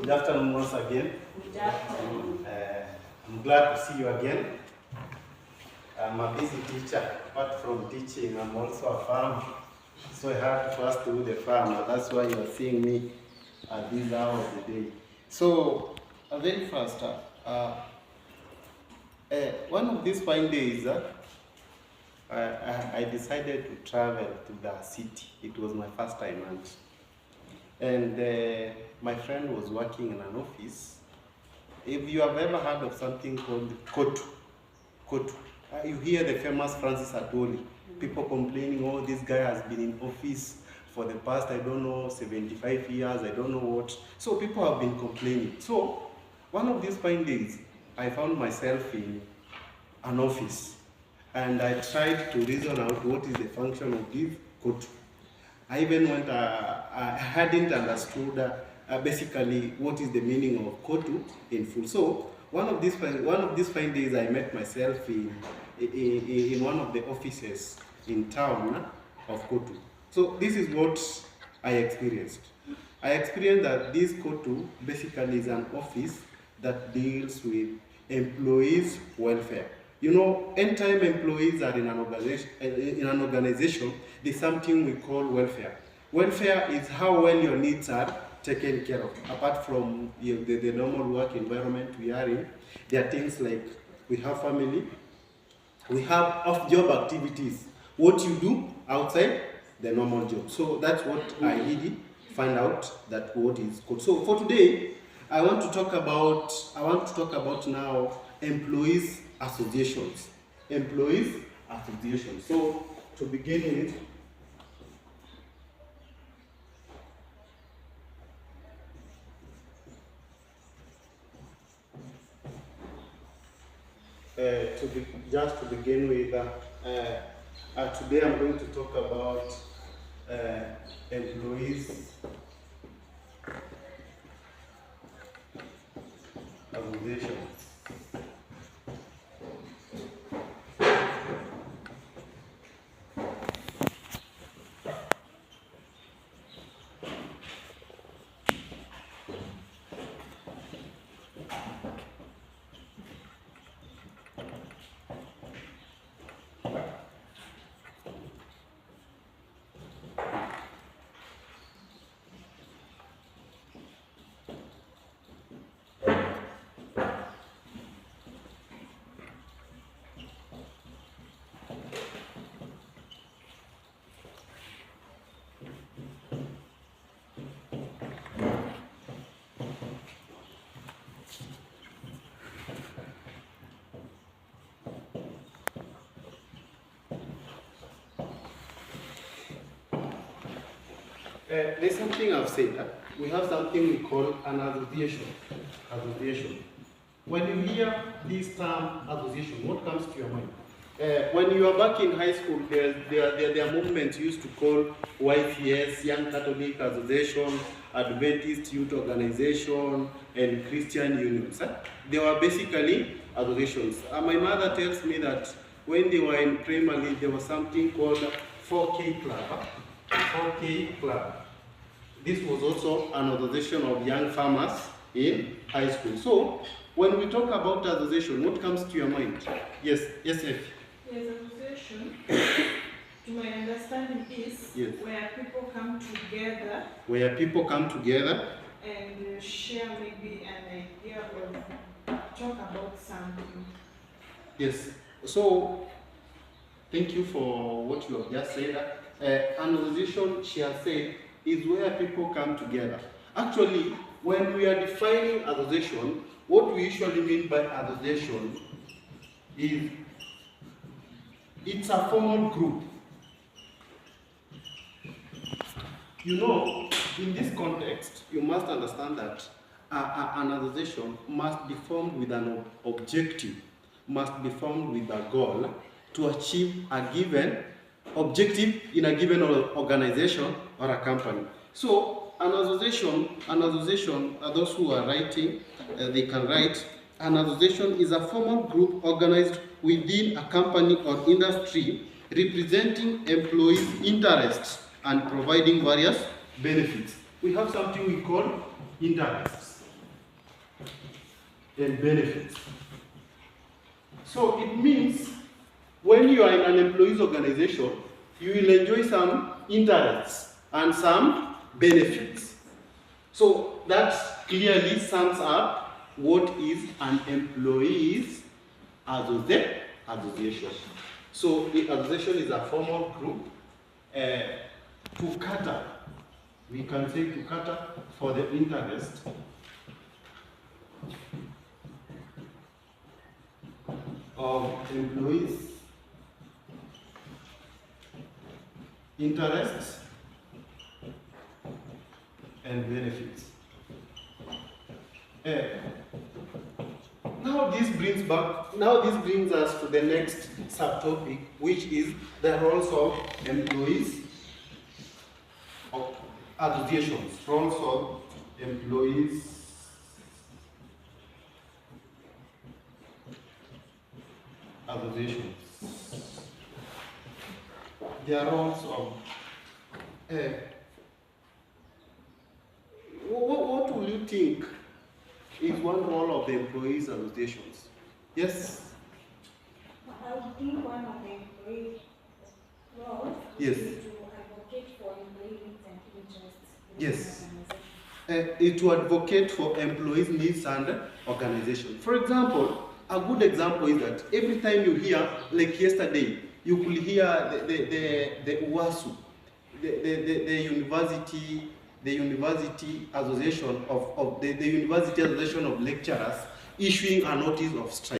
Good afternoon once again. Good afternoon. I'm glad to see you again. I'm a busy teacher. Apart from teaching, I'm also a farmer. So I had to first do the farm. That's why you are seeing me at this hour of the day. So, very first, one of these fine days, I decided to travel to the city. It was my first time, and my friend was working in an office. If you have ever heard of something called Kotu, you hear the famous Francis Atwoli. People complaining, oh, this guy has been in office for the past, I don't know, 75 years, I don't know what. So people have been complaining. So one of these fine days, I found myself in an office, and I tried to reason out what is the function of this Kotu. I even went, I hadn't understood basically what is the meaning of Kotu in full. So one of these fine days, I met myself in one of the offices in town of Kotu. So this is what I experienced. I experienced that this Kotu basically is an office that deals with employees' welfare. You know, anytime employees are in an organization, there's something we call welfare. Welfare is how well your needs are taken care of. Apart from the normal work environment we are in, there are things like we have family, we have off-job activities, what you do outside the normal job. So that's what I really find out that what is called. So for today, I want to talk about now employees associations. Employees associations. So to begin with, today I'm going to talk about employees associations. There's something I've said. We have something we call an association. When you hear this term association, what comes to your mind? When you are back in high school, there are movements used to call YCS, Young Catholic Association, Adventist Youth Organization, and Christian Unions. They were basically associations. My mother tells me that when they were in primary, there was something called 4K Club. 4K Club. This was also an association of young farmers in high school. So, when we talk about association, what comes to your mind? Yes, Effie. Yes, association, to my understanding, is where people come together. Where people come together and share maybe an idea or talk about something. Yes. So, thank you for what you have just said. An association, she has said, is where people come together. Actually, when we are defining association, what we usually mean by association is it's a formal group. You know, in this context, you must understand that an association must be formed with an objective, must be formed with a goal to achieve a given objective in a given organization or a company. So an association, those who are writing, they can write, an association is a formal group organized within a company or industry representing employees' interests and providing various benefits. We have something we call interests. and benefits. So it means when you are in an employees organization, you will enjoy some interests and some benefits. So that clearly sums up what is an employees association. So the association is a formal group to cater, we can say to cater for the interest of employees, interests and benefits. Now this brings us to the next subtopic, which is the roles of employees of associations. Roles of employees associations. Their roles of what will you think is one role of the employees associations? Yes? I would think one of the employee roles Yes. is to advocate for employee needs and interests. Yes. To advocate for employees' needs and organization. For example, a good example is that every time you hear, like yesterday, you could hear the UASU, the University Association of the University Association of Lecturers issuing a notice of strike.